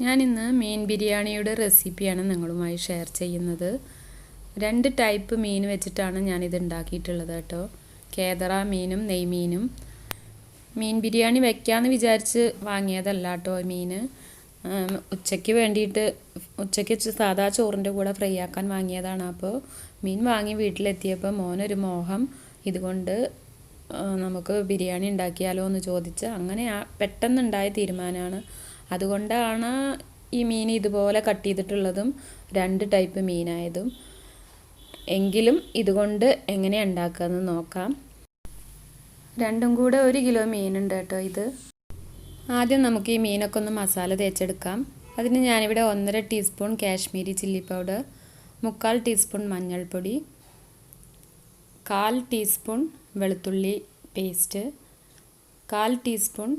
ഞാനിന്ന് മീൻ ബിരിയാണിയുടെ റെസിപ്പിയാണ് നിങ്ങളുമായി ഷെയർ ചെയ്യുന്നത്. 2 ടൈപ്പ് മീൻ വെച്ചിട്ടാണ് ഞാനിത് ഉണ്ടാക്കിയിട്ടുള്ളത് കേട്ടോ. കേദറ മീനും നെയ്മീനും. മീൻ ബിരിയാണി വെക്കാമെന്ന് വിചാരിച്ച് വാങ്ങിയതല്ല കേട്ടോ മീൻ. ഉച്ചയ്ക്ക് വേണ്ടിയിട്ട് ഉച്ചയ്ക്ക് സാധാ ചോറിൻ്റെ കൂടെ ഫ്രൈ ആക്കാൻ വാങ്ങിയതാണ്. അപ്പോൾ മീൻ വാങ്ങി വീട്ടിലെത്തിയപ്പോൾ മോനൊരു മോഹം, ഇതുകൊണ്ട് നമുക്ക് ബിരിയാണി ഉണ്ടാക്കിയാലോ എന്ന് ചോദിച്ച് അങ്ങനെ പെട്ടെന്നുണ്ടായ തീരുമാനമാണ്. അതുകൊണ്ടാണ് ഈ മീൻ ഇതുപോലെ കട്ട് ചെയ്തിട്ടുള്ളതും 2 ടൈപ്പ് മീനായതും. എങ്കിലും ഇതുകൊണ്ട് എങ്ങനെയാണ് ഉണ്ടാക്കുകയെന്ന് നോക്കാം. രണ്ടും കൂടെ 1 കിലോ മീനുണ്ട് കേട്ടോ ഇത്. ആദ്യം നമുക്ക് ഈ മീനൊക്കെ ഒന്ന് മസാല തേച്ചെടുക്കാം. അതിന് ഞാനിവിടെ 1.5 teaspoon Kashmiri chilli powder, 3/4 teaspoon മഞ്ഞൾപ്പൊടി, 1/4 ടീസ്പൂൺ വെളുത്തുള്ളി പേസ്റ്റ്, 1/4 ടീസ്പൂൺ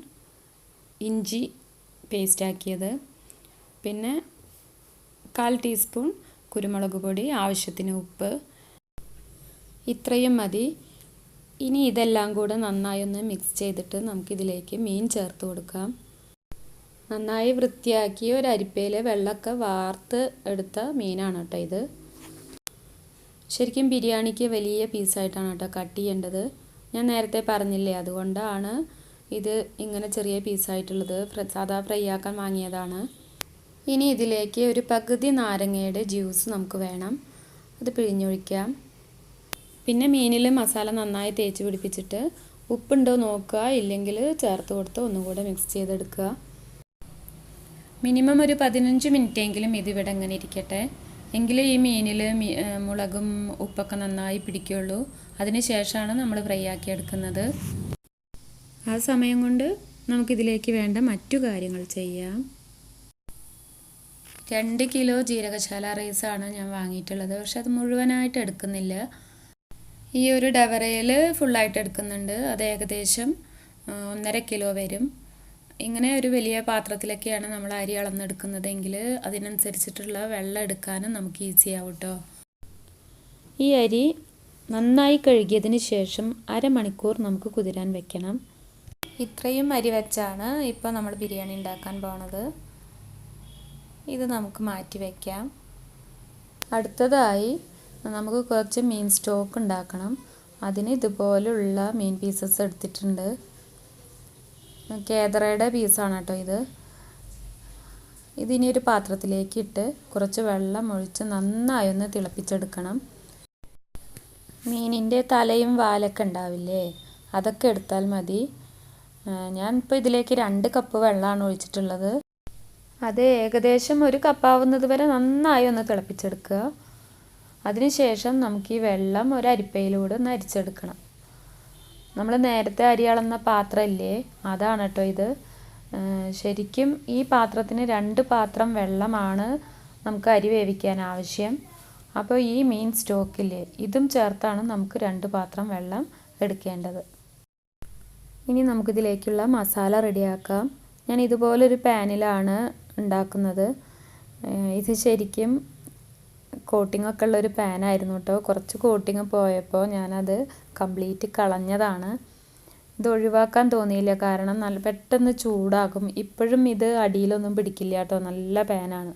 ഇഞ്ചി പേസ്റ്റാക്കിയത്, പിന്നെ 1/4 ടീസ്പൂൺ കുരുമുളക് പൊടി, ആവശ്യത്തിന് ഉപ്പ്, ഇത്രയും മതി. ഇനി ഇതെല്ലാം കൂടെ നന്നായി ഒന്ന് മിക്സ് ചെയ്തിട്ട് നമുക്കിതിലേക്ക് മീൻ ചേർത്ത് കൊടുക്കാം. നന്നായി വൃത്തിയാക്കി ഒരു അരിപ്പയിൽ വെള്ളമൊക്കെ വാർത്ത് എടുത്ത മീനാണ് കേട്ടോ ഇത്. ശരിക്കും ബിരിയാണിക്ക് വലിയ പീസായിട്ടാണ് കേട്ടോ കട്ട് ചെയ്യേണ്ടത്. ഞാൻ നേരത്തെ പറഞ്ഞില്ലേ, അതുകൊണ്ടാണ് ഇത് ഇങ്ങനെ ചെറിയ പീസായിട്ടുള്ളത്. സാധാ ഫ്രൈ ആക്കാൻ വാങ്ങിയതാണ്. ഇനി ഇതിലേക്ക് ഒരു പകുതി നാരങ്ങയുടെ ജ്യൂസ് നമുക്ക് വേണം, അത് പിഴിഞ്ഞൊഴിക്കാം. പിന്നെ മീനിൽ മസാല നന്നായി തേച്ച് പിടിപ്പിച്ചിട്ട് ഉപ്പുണ്ടോ നോക്കുക, ഇല്ലെങ്കിൽ ചേർത്ത് കൊടുത്ത് ഒന്നുകൂടെ മിക്സ് ചെയ്തെടുക്കുക. മിനിമം ഒരു 15 മിനിറ്റെങ്കിലും ഇതിവിടെ ഇങ്ങനെ ഇരിക്കട്ടെ, എങ്കിൽ ഈ മീനിൽ മുളകും ഉപ്പൊക്കെ നന്നായി പിടിക്കുകയുള്ളൂ. അതിന് ശേഷമാണ് നമ്മൾ ഫ്രൈ ആക്കി എടുക്കുന്നത്. ആ സമയം കൊണ്ട് നമുക്കിതിലേക്ക് വേണ്ട മറ്റു കാര്യങ്ങൾ ചെയ്യാം. 2 കിലോ ജീരകശാല റൈസാണ് ഞാൻ വാങ്ങിയിട്ടുള്ളത്. പക്ഷെ അത് മുഴുവനായിട്ട് എടുക്കുന്നില്ല. ഈ ഒരു ഡവറയിൽ ഫുള്ളായിട്ട് എടുക്കുന്നുണ്ട്. അത് ഏകദേശം 1.5 കിലോ വരും. ഇങ്ങനെ ഒരു വലിയ പാത്രത്തിലൊക്കെയാണ് നമ്മൾ അരി അളന്നെടുക്കുന്നതെങ്കിൽ അതിനനുസരിച്ചിട്ടുള്ള വെള്ളം എടുക്കാനും നമുക്ക് ഈസി ആവും കേട്ടോ. ഈ അരി നന്നായി കഴുകിയതിന് ശേഷം 1/2 മണിക്കൂർ നമുക്ക് കുതിരാൻ വെക്കണം. ഇത്രയും അരി വെച്ചാണ് ഇപ്പോൾ നമ്മൾ ബിരിയാണി ഉണ്ടാക്കാൻ പോണത്. ഇത് നമുക്ക് മാറ്റി വയ്ക്കാം. അടുത്തതായി നമുക്ക് കുറച്ച് മീൻ സ്റ്റോക്ക് ഉണ്ടാക്കണം. അതിന് ഇതുപോലുള്ള മീൻ പീസസ് എടുത്തിട്ടുണ്ട്. കേദറയുടെ പീസാണ് കേട്ടോ ഇത്. ഇതിനി ഒരു പാത്രത്തിലേക്ക് ഇട്ട് കുറച്ച് വെള്ളം ഒഴിച്ച് നന്നായി ഒന്ന് തിളപ്പിച്ചെടുക്കണം. മീനിൻ്റെ തലയും വാലൊക്കെ ഉണ്ടാവില്ലേ, അതൊക്കെ എടുത്താൽ മതി. ഞാനിപ്പോൾ ഇതിലേക്ക് 2 കപ്പ് വെള്ളമാണ് ഒഴിച്ചിട്ടുള്ളത്. അത് ഏകദേശം 1 കപ്പാവുന്നത് വരെ നന്നായി ഒന്ന് തിളപ്പിച്ചെടുക്കുക. അതിനുശേഷം നമുക്ക് ഈ വെള്ളം ഒരു അരിപ്പയിലൂടെ ഒന്ന് അരിച്ചെടുക്കണം. നമ്മൾ നേരത്തെ അരി അളന്ന പാത്രമില്ലേ, അതാണ് കേട്ടോ ഇത്. ശരിക്കും ഈ പാത്രത്തിന് 2 പാത്രം വെള്ളമാണ് നമുക്ക് അരി വേവിക്കാൻ ആവശ്യം. അപ്പോൾ ഈ മീൻ സ്റ്റോക്കില്ലേ, ഇതും ചേർത്താണ് നമുക്ക് 2 പാത്രം വെള്ളം എടുക്കേണ്ടത്. ഇനി നമുക്കിതിലേക്കുള്ള മസാല റെഡിയാക്കാം. ഞാൻ ഇതുപോലൊരു പാനിലാണ് ഉണ്ടാക്കുന്നത്. ഇത് ശരിക്കും കോട്ടിങ്ങൊക്കെ ഉള്ളൊരു പാനായിരുന്നു കേട്ടോ. കുറച്ച് കോട്ടിങ് പോയപ്പോൾ ഞാനത് കംപ്ലീറ്റ് കളഞ്ഞതാണ്. ഇത് ഒഴിവാക്കാൻ തോന്നിയില്ല, കാരണം നല്ല പെട്ടെന്ന് ചൂടാകും. ഇപ്പോഴും ഇത് അടിയിലൊന്നും പിടിക്കില്ല കേട്ടോ, നല്ല പാനാണ്.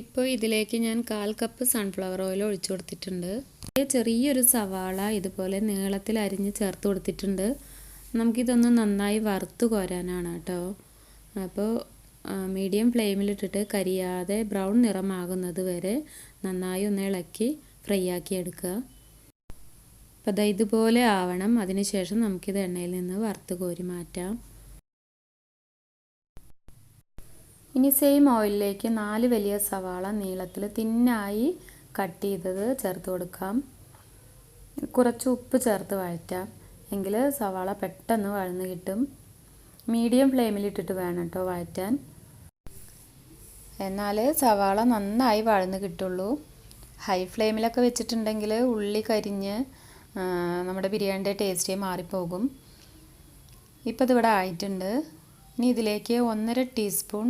ഇപ്പോൾ ഇതിലേക്ക് ഞാൻ 1/4 കപ്പ് സൺഫ്ലവർ ഓയിൽ ഒഴിച്ചു കൊടുത്തിട്ടുണ്ട്. ചെറിയൊരു സവാള ഇതുപോലെ നീളത്തിൽ അരിഞ്ഞ് ചേർത്ത് കൊടുത്തിട്ടുണ്ട്. നമുക്കിതൊന്ന് നന്നായി വറുത്ത് കോരാനാണ് കേട്ടോ. അപ്പോൾ മീഡിയം ഫ്ലെയിമിലിട്ടിട്ട് കരിയാതെ ബ്രൗൺ നിറമാകുന്നത് വരെ നന്നായി ഒന്ന് ഇളക്കി ഫ്രൈ ആക്കി എടുക്കുക. അപ്പോൾ അത് ഇതുപോലെ ആവണം. അതിനുശേഷം നമുക്കിത് എണ്ണയിൽ നിന്ന് വറുത്ത് കോരി മാറ്റാം. ഇനി സെയിം ഓയിലിലേക്ക് 4 വലിയ സവാള നീളത്തിൽ തിന്നായി കട്ട് ചെയ്തത് ചേർത്ത് കൊടുക്കാം. കുറച്ച് ഉപ്പ് ചേർത്ത് വഴറ്റാം, എങ്കിൽ സവാള പെട്ടെന്ന് വഴന്ന് കിട്ടും. മീഡിയം ഫ്ലെയിമിലിട്ടിട്ട് വേണം കേട്ടോ വഴറ്റാൻ, എന്നാൽ സവാള നന്നായി വഴന്ന് കിട്ടുള്ളൂ. ഹൈ ഫ്ലെയിമിലൊക്കെ വെച്ചിട്ടുണ്ടെങ്കിൽ ഉള്ളി കരിഞ്ഞ് നമ്മുടെ ബിരിയാണിയുടെ ടേസ്റ്റേ മാറിപ്പോകും. ഇപ്പോൾ ഇതിവിടെ ആയിട്ടുണ്ട്. ഇനി ഇതിലേക്ക് 1.5 ടീസ്പൂൺ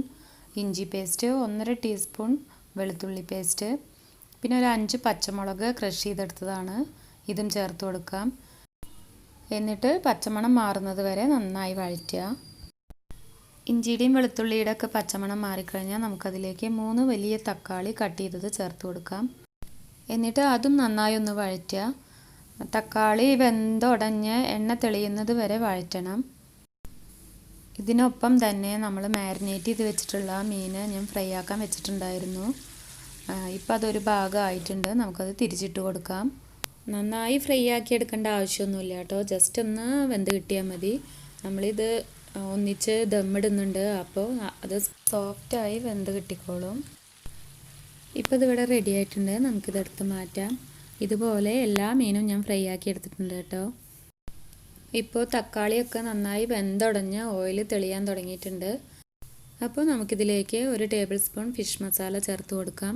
ഇഞ്ചി പേസ്റ്റ്, 1.5 ടീസ്പൂൺ വെളുത്തുള്ളി പേസ്റ്റ്, പിന്നെ ഒരു 5 പച്ചമുളക് ക്രഷ് ചെയ്തെടുത്തതാണ്, ഇതും ചേർത്ത് കൊടുക്കാം. എന്നിട്ട് പച്ചമണം മാറുന്നത് വരെ നന്നായി വഴറ്റുക. ഇഞ്ചിയുടെയും വെളുത്തുള്ളിയുടെ ഒക്കെ പച്ചമണം മാറിക്കഴിഞ്ഞാൽ നമുക്കതിലേക്ക് 3 വലിയ തക്കാളി കട്ട് ചെയ്തത് ചേർത്ത് കൊടുക്കാം. എന്നിട്ട് അതും നന്നായി ഒന്ന് വഴറ്റുക. തക്കാളി വെന്തുടഞ്ഞ് എണ്ണ തെളിയുന്നത് വരെ വഴറ്റണം. ഇതിനൊപ്പം തന്നെ നമ്മൾ മാരിനേറ്റ് ചെയ്ത് വെച്ചിട്ടുള്ള മീൻ ഞാൻ ഫ്രൈ ആക്കാൻ വെച്ചിട്ടുണ്ടായിരുന്നു. ഇപ്പം അതൊരു ഭാഗമായിട്ടുണ്ട്. നമുക്കത് തിരിച്ചിട്ട് കൊടുക്കാം. നന്നായി ഫ്രൈ ആക്കി എടുക്കേണ്ട ആവശ്യമൊന്നുമില്ല കേട്ടോ. ജസ്റ്റ് ഒന്ന് വെന്ത് കിട്ടിയാൽ മതി. നമ്മളിത് ഒന്നിച്ച് ദമ്മിടുന്നുണ്ട്, അപ്പോൾ അത് സോഫ്റ്റായി വെന്ത് കിട്ടിക്കോളും. ഇപ്പോൾ ഇതിവിടെ റെഡി ആയിട്ടുണ്ട്. നമുക്കിതെടുത്ത് മാറ്റാം. ഇതുപോലെ എല്ലാ മീനും ഞാൻ ഫ്രൈ ആക്കി എടുത്തിട്ടുണ്ട് കേട്ടോ. ഇപ്പോൾ തക്കാളിയൊക്കെ നന്നായി വെന്തുടഞ്ഞ് ഓയിൽ തെളിയാൻ തുടങ്ങിയിട്ടുണ്ട്. അപ്പോൾ നമുക്കിതിലേക്ക് 1 ടേബിൾ സ്പൂൺ ഫിഷ് മസാല ചേർത്ത് കൊടുക്കാം.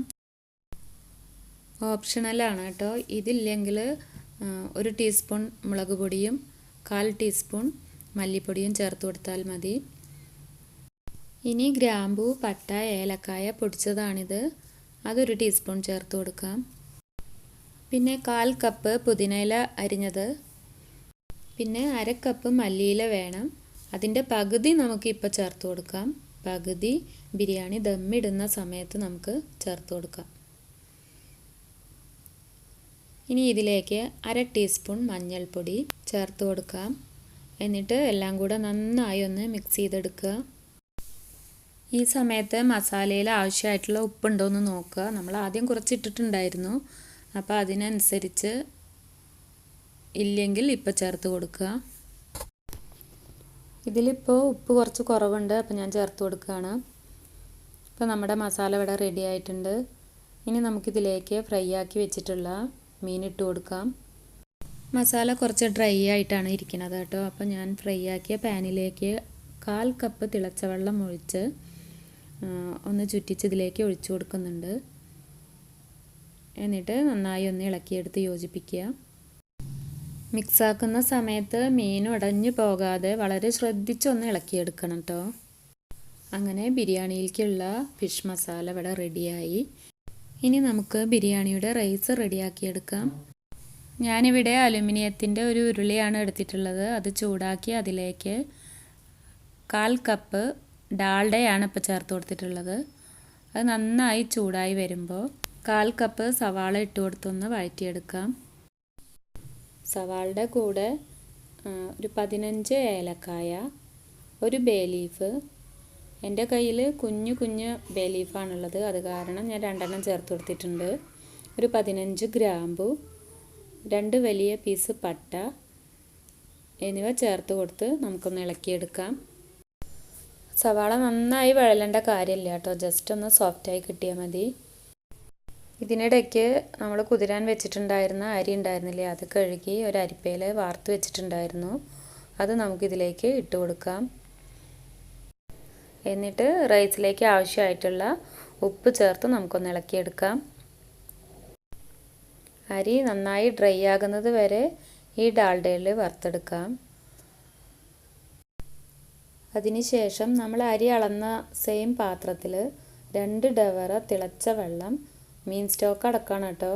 ഓപ്ഷണലാണ് കേട്ടോ. ഇതില്ലെങ്കിൽ 1 ടീസ്പൂൺ മുളക് പൊടിയും 1/4 ടീസ്പൂൺ മല്ലിപ്പൊടിയും ചേർത്ത് കൊടുത്താൽ മതി. ഇനി ഗ്രാമ്പൂ, പട്ട, ഏലക്കായ പൊടിച്ചതാണിത്. അതൊരു ടീസ്പൂൺ ചേർത്ത് കൊടുക്കാം. പിന്നെ 1/4 കപ്പ് പുതിനയില അരിഞ്ഞത്, പിന്നെ 1/2 കപ്പ് മല്ലിയില വേണം. അതിൻ്റെ പകുതി നമുക്ക് ഇപ്പോൾ ചേർത്ത് കൊടുക്കാം. പകുതി ബിരിയാണി ദമ്മിടുന്ന സമയത്ത് നമുക്ക് ചേർത്ത് കൊടുക്കാം. ഇനി ഇതിലേക്ക് 1/2 ടീസ്പൂൺ മഞ്ഞൾപ്പൊടി ചേർത്ത് കൊടുക്കാം. എന്നിട്ട് എല്ലാം കൂടെ നന്നായി ഒന്ന് മിക്സ് ചെയ്തെടുക്കുക. ഈ സമയത്ത് മസാലയിൽ ആവശ്യമായിട്ടുള്ള ഉപ്പുണ്ടോ എന്ന് നോക്കുക. നമ്മൾ ആദ്യം കുറച്ച് ഇട്ടിട്ടുണ്ടായിരുന്നു, അപ്പോൾ അതിനനുസരിച്ച് ഇല്ലെങ്കിൽ ഇപ്പോൾ ചേർത്ത് കൊടുക്കുക. ഇതിലിപ്പോൾ ഉപ്പ് കുറച്ച് കുറവുണ്ട്, അപ്പോൾ ഞാൻ ചേർത്ത് കൊടുക്കുകയാണ്. ഇപ്പോൾ നമ്മുടെ മസാല ഇവിടെ റെഡി ആയിട്ടുണ്ട്. ഇനി നമുക്കിതിലേക്ക് ഫ്രൈ ആക്കി വെച്ചിട്ടുള്ള മീൻ ഇട്ട് കൊടുക്കാം. മസാല കുറച്ച് ഡ്രൈ ആയിട്ടാണ് ഇരിക്കുന്നത് കേട്ടോ. അപ്പോൾ ഞാൻ ഫ്രൈ ആക്കിയ പാനിലേക്ക് 1/4 കപ്പ് തിളച്ച വെള്ളം ഒഴിച്ച് ഒന്ന് ചുറ്റിച്ച് ഇതിലേക്ക് ഒഴിച്ചു കൊടുക്കുന്നുണ്ട്. എന്നിട്ട് നന്നായി ഒന്ന് ഇളക്കിയെടുത്ത് യോജിപ്പിക്കുക. മിക്സാക്കുന്ന സമയത്ത് മീൻ ഉടഞ്ഞു പോകാതെ വളരെ ശ്രദ്ധിച്ചൊന്ന് ഇളക്കിയെടുക്കണം കേട്ടോ. അങ്ങനെ ബിരിയാണിയിലേക്കുള്ള ഫിഷ് മസാല ഇവിടെ റെഡിയായി. ഇനി നമുക്ക് ബിരിയാണിയുടെ റൈസ് റെഡിയാക്കിയെടുക്കാം. ഞാനിവിടെ അലുമിനിയത്തിൻ്റെ ഒരു ഉരുളിയാണ് എടുത്തിട്ടുള്ളത്. അത് ചൂടാക്കി അതിലേക്ക് 1/4 കപ്പ് ഡാൽഡയാണ് ഇപ്പോൾ ചേർത്ത് കൊടുത്തിട്ടുള്ളത്. അത് നന്നായി ചൂടായി വരുമ്പോൾ 1/4 കപ്പ് സവാള ഇട്ട് കൊടുത്തൊന്ന് വഴറ്റിയെടുക്കാം. സവാളയുടെ കൂടെ ഒരു 15 ഏലക്കായ, 1 ബേ ലീഫ്. എൻ്റെ കയ്യിൽ കുഞ്ഞു ബേ ലീഫാണുള്ളത്, അത് കാരണം ഞാൻ 2 ചേർത്ത് കൊടുത്തിട്ടുണ്ട്. ഒരു 15 ഗ്രാമ്പു, 2 വലിയ പീസ് പട്ട എന്നിവ ചേർത്ത് കൊടുത്ത് നമുക്കൊന്ന് ഇളക്കിയെടുക്കാം. സവാള നന്നായി വഴലേണ്ട കാര്യമില്ല കേട്ടോ. ജസ്റ്റ് ഒന്ന് സോഫ്റ്റായി കിട്ടിയാൽ മതി. ഇതിനിടയ്ക്ക് നമ്മൾ കുതിരാൻ വെച്ചിട്ടുണ്ടായിരുന്ന അരി ഉണ്ടായിരുന്നില്ലേ, അത് കഴുകി ഒരു അരിപ്പയിൽ വാർത്ത് വെച്ചിട്ടുണ്ടായിരുന്നു. അത് നമുക്കിതിലേക്ക് ഇട്ട് കൊടുക്കാം. എന്നിട്ട് റൈസിലേക്ക് ആവശ്യമായിട്ടുള്ള ഉപ്പ് ചേർത്ത് നമുക്കൊന്ന് ഇളക്കിയെടുക്കാം. അരി നന്നായി ഡ്രൈ ആകുന്നത് വരെ ഈ ഡാൽഡയിൽ വറുത്തെടുക്കാം. അതിനുശേഷം നമ്മൾ അരി അളന്ന സെയിം പാത്രത്തിൽ 2 ഡവറ തിളച്ച വെള്ളം, മീൻ സ്റ്റോക്ക് അടക്കണം കേട്ടോ,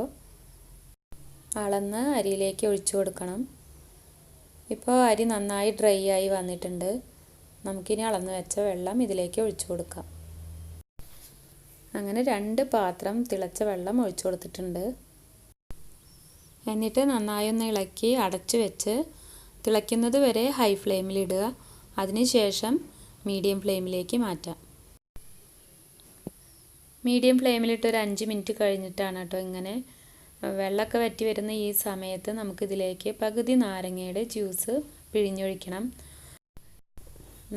അളന്ന് അരിയിലേക്ക് ഒഴിച്ചു കൊടുക്കണം. ഇപ്പോൾ അരി നന്നായി ഡ്രൈ ആയി വന്നിട്ടുണ്ട്. നമുക്കിനി അളന്ന് വെച്ച വെള്ളം ഇതിലേക്ക് ഒഴിച്ചു കൊടുക്കാം. അങ്ങനെ 2 പാത്രം തിളച്ച വെള്ളം ഒഴിച്ചു കൊടുത്തിട്ടുണ്ട്. എന്നിട്ട് നന്നായി ഒന്ന് ഇളക്കി അടച്ചു വെച്ച് തിളയ്ക്കുന്നത് വരെ ഹൈ ഫ്ലെയിമിലിടുക. അതിനുശേഷം മീഡിയം ഫ്ലെയിമിലേക്ക് മാറ്റാം. മീഡിയം ഫ്ലെയിമിലിട്ട് ഒരു 5 മിനിറ്റ് കഴിഞ്ഞിട്ടാണ് കേട്ടോ ഇങ്ങനെ വെള്ളമൊക്കെ വറ്റി വരുന്ന ഈ സമയത്ത് നമുക്കിതിലേക്ക് പകുതി നാരങ്ങയുടെ ജ്യൂസ് പിഴിഞ്ഞൊഴിക്കണം.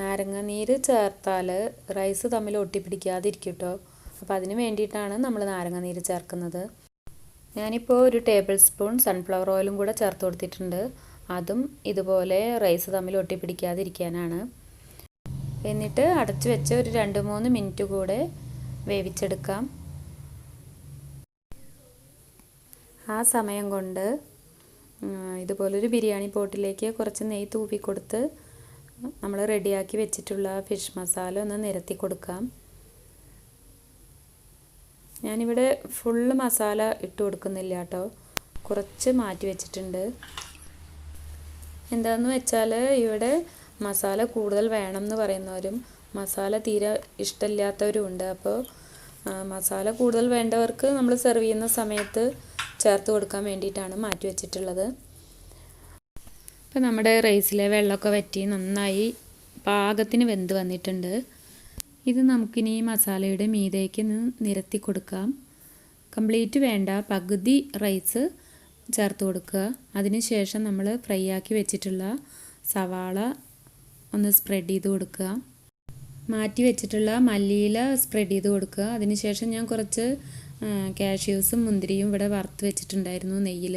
നാരങ്ങ നീര് ചേർത്താൽ റൈസ് തമ്മിൽ ഒട്ടിപ്പിടിക്കാതിരിക്കും കേട്ടോ. അപ്പോൾ അതിന് വേണ്ടിയിട്ടാണ് നമ്മൾ നാരങ്ങ നീര് ചേർക്കുന്നത്. ഞാനിപ്പോൾ 1 ടേബിൾ സ്പൂൺ സൺഫ്ലവർ ഓയിലും കൂടെ ചേർത്ത് കൊടുത്തിട്ടുണ്ട്. അതും ഇതുപോലെ റൈസ് തമ്മിൽ ഒട്ടിപ്പിടിക്കാതിരിക്കാനാണ്. എന്നിട്ട് അടച്ചു വെച്ച് ഒരു 2-3 മിനിറ്റ് കൂടെ വേവിച്ചെടുക്കാം. ആ സമയം കൊണ്ട് ഇതുപോലൊരു ബിരിയാണി പോട്ടിലേക്ക് കുറച്ച് നെയ്യ് തൂവി കൊടുത്ത് നമ്മൾ റെഡിയാക്കി വെച്ചിട്ടുള്ള ഫിഷ് മസാല ഒന്ന് നിരത്തി കൊടുക്കാം. ഞാനിവിടെ ഫുള്ള് മസാല ഇട്ട് കൊടുക്കുന്നില്ല കേട്ടോ, കുറച്ച് മാറ്റി വെച്ചിട്ടുണ്ട്. എന്താണെന്ന് വെച്ചാൽ ഇവിടെ മസാല കൂടുതൽ വേണം എന്ന് പറയുന്നവരും മസാല തീരെ ഇഷ്ടമില്ലാത്തവരും ഉണ്ട്. അപ്പോൾ മസാല കൂടുതൽ വേണ്ടവർക്ക് നമ്മൾ സെർവ് ചെയ്യുന്ന സമയത്ത് ചേർത്ത് കൊടുക്കാൻ വേണ്ടിയിട്ടാണ് മാറ്റി വെച്ചിട്ടുള്ളത്. അപ്പോൾ നമ്മുടെ റൈസിലെ വെള്ളമൊക്കെ വറ്റി നന്നായി പാകത്തിന് വെന്ത് വന്നിട്ടുണ്ട്. ഇത് നമുക്കിനി മസാലയുടെ മീതേക്ക് നിരത്തി കൊടുക്കാം. കംപ്ലീറ്റ് വേണ്ട, പകുതി റൈസ് ചേർത്ത് കൊടുക്കുക. അതിനുശേഷം നമ്മൾ ഫ്രൈ ആക്കി വെച്ചിട്ടുള്ള സവാള ഒന്ന് സ്പ്രെഡ് ചെയ്ത് കൊടുക്കുക. മാറ്റി വെച്ചിട്ടുള്ള മല്ലിയില സ്പ്രെഡ് ചെയ്ത് കൊടുക്കുക. അതിനുശേഷം ഞാൻ കുറച്ച് കാഷ്യൂസും മുന്തിരിയും ഇവിടെ വറുത്ത് വെച്ചിട്ടുണ്ടായിരുന്നു നെയ്യിൽ,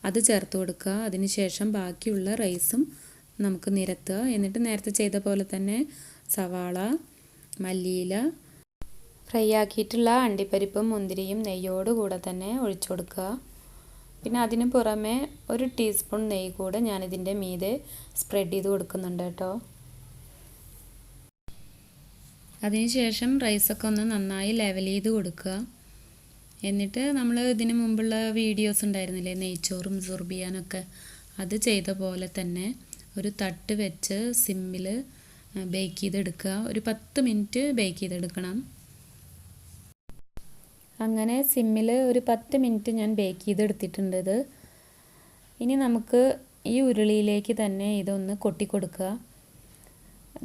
അത് ചേർത്ത് കൊടുക്കുക. അതിനുശേഷം ബാക്കിയുള്ള റൈസും നമുക്ക് നിരത്തുക. എന്നിട്ട് നേരത്തെ ചെയ്ത പോലെ തന്നെ സവാള, മല്ലിയില, ഫ്രൈ ആക്കിയിട്ടുള്ള അണ്ടിപ്പരിപ്പും മുന്തിരിയും നെയ്യോട് കൂടെ തന്നെ ഒഴിച്ചു കൊടുക്കുക. പിന്നെ അതിന് പുറമെ 1 ടീസ്പൂൺ നെയ്യ് കൂടെ ഞാനിതിൻ്റെ മീതെ സ്പ്രെഡ് ചെയ്ത് കൊടുക്കുന്നുണ്ട് കേട്ടോ. അതിനുശേഷം റൈസൊക്കെ ഒന്ന് നന്നായി ലെവൽ ചെയ്ത് കൊടുക്കുക. എന്നിട്ട് നമ്മൾ ഇതിന് മുമ്പുള്ള വീഡിയോസ് ഉണ്ടായിരുന്നില്ലേ, നെയ്ച്ചോറും സുർബിയാനൊക്കെ, അത് ചെയ്ത പോലെ തന്നെ ഒരു തട്ട് വെച്ച് സിമ്മിൽ ബേക്ക് ചെയ്തെടുക്കുക. ഒരു 10 മിനിറ്റ് ബേക്ക് ചെയ്തെടുക്കണം. അങ്ങനെ സിമ്മിൽ ഒരു 10 മിനിറ്റ് ഞാൻ ബേക്ക് ചെയ്തെടുത്തിട്ടുണ്ട്. ഇനി നമുക്ക് ഈ ഉരുളിയിലേക്ക് തന്നെ ഇതൊന്ന് കൊട്ടിക്കൊടുക്കുക.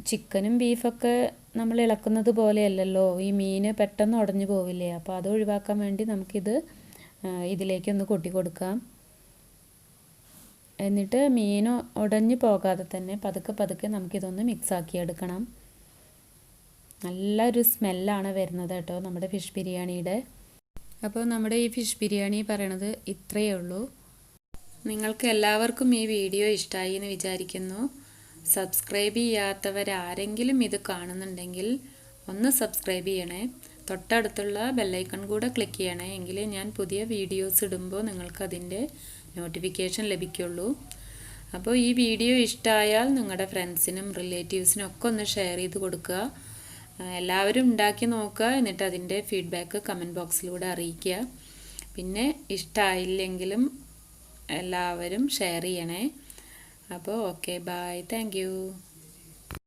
ചിക്കനും ബീഫൊക്കെ നമ്മൾ ഇളക്കുന്നത് പോലെയല്ലല്ലോ, ഈ മീൻ പെട്ടെന്ന് ഉടഞ്ഞു പോവില്ലേ. അപ്പോൾ അത് ഒഴിവാക്കാൻ വേണ്ടി നമുക്കിത് ഇതിലേക്കൊന്ന് കൊട്ടിക്കൊടുക്കാം. എന്നിട്ട് മീൻ ഉടഞ്ഞു പോകാതെ തന്നെ പതുക്കെ പതുക്കെ നമുക്കിതൊന്ന് മിക്സാക്കി എടുക്കണം. നല്ലൊരു സ്മെല്ലാണ് വരുന്നത് കേട്ടോ നമ്മുടെ ഫിഷ് ബിരിയാണിയുടെ. അപ്പോൾ നമ്മുടെ ഈ ഫിഷ് ബിരിയാണി പറയണത് ഇത്രയേ ഉള്ളൂ. നിങ്ങൾക്ക് എല്ലാവർക്കും ഈ വീഡിയോ ഇഷ്ടമായി എന്ന് വിചാരിക്കുന്നു. സബ്സ്ക്രൈബ് ചെയ്യാത്തവരാരെങ്കിലും ഇത് കാണുന്നുണ്ടെങ്കിൽ ഒന്ന് സബ്സ്ക്രൈബ് ചെയ്യണേ. തൊട്ടടുത്തുള്ള ബെല്ലൈക്കൺ കൂടെ ക്ലിക്ക് ചെയ്യണേ. എങ്കിലേ ഞാൻ പുതിയ വീഡിയോസ് ഇടുമ്പോൾ നിങ്ങൾക്കതിൻ്റെ നോട്ടിഫിക്കേഷൻ ലഭിക്കുള്ളൂ. അപ്പോൾ ഈ വീഡിയോ ഇഷ്ടമായാൽ നിങ്ങളുടെ ഫ്രണ്ട്സിനും റിലേറ്റീവ്സിനും ഒക്കെ ഒന്ന് ഷെയർ ചെയ്ത് കൊടുക്കുക. എല്ലാവരും ഉണ്ടാക്കി നോക്കുക. എന്നിട്ട് അതിൻ്റെ ഫീഡ്ബാക്ക് കമൻറ്റ് ബോക്സിലൂടെ അറിയിക്കുക. പിന്നെ ഇഷ്ടമായില്ലെങ്കിലും എല്ലാവരും ഷെയർ ചെയ്യണേ. അപ്പോൾ ഓക്കെ, ബൈ, താങ്ക് യു.